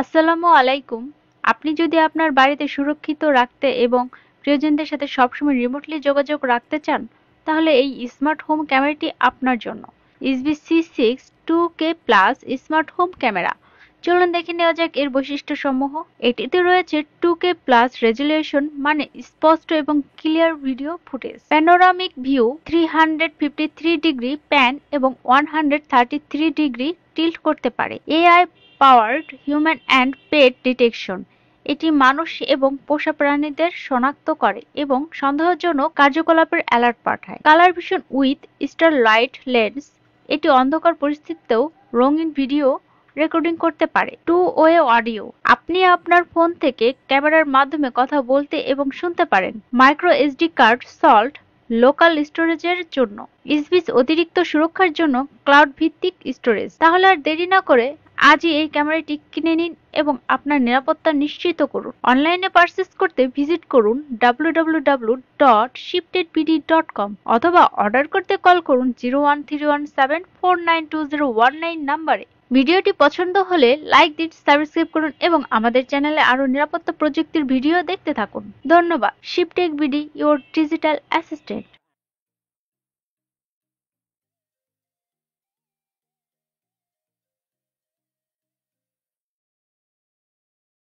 আসসালামু আলাইকুম। আপনি যদি আপনার বাড়িতে সুরক্ষিত রাখতে এবং প্রিয়জনদের সাথে সবসময় রিমোটলি যোগাযোগ রাখতে চান, তাহলে এই স্মার্ট হোম ক্যামেরাটি আপনার জন্য। SB-C6 2K plus smart home camera. চলুন দেখে নেওয়া যাক এর বৈশিষ্ট্যসমূহ। এটিতে রয়েছে 2K প্লাস রেজুলেশন, মানে স্পষ্ট এবং clear video footage, panoramic view, 353 degree pan এবং 133 ডিগ্রি টিল্ট করতে পারে, AI powered human and pet detection. এটি মানুষ এবং পোষা প্রাণীদের শনাক্ত করে এবং সন্দেহজনক কার্যকলাপের অ্যালার্ট পাঠায়। Colour vision with starlight lens. এটি অন্ধকার পরিস্থিতিতেও রঙিন ভিডিও রেকর্ডিং করতে পারে। Two way audio. আপনি আপনার ফোন থেকে ক্যামেরার মাধ্যমে কথা বলতে এবং শুনতে পারেন। Micro SD card salt local স্টোরেজের জন্য। ইসবিস অতিরিক্ত সুরক্ষার জন্য ক্লাউড ভিত্তিক স্টোরেজ। তাহলে আর দেরি না করে আজই এই ক্যামেরাটি কিনে নিন এবং আপনার নিরাপত্তা নিশ্চিত করুন। অনলাইনে পারচেজ করতে ভিজিট করুন www.shiftedbd.com অথবা অর্ডার করতে কল করুন 01317492019 নম্বরে। ভিডিওটি পছন্দ হলে লাইক দিন, সাবস্ক্রাইব করুন এবং আমাদের চ্যানেলে আরো নিরাপত্তা প্রযুক্তির ভিডিও দেখতে থাকুন। ধন্যবাদ। শিফটেক বিডি, ইওর ডিজিটাল অ্যাসিস্ট্যান্ট।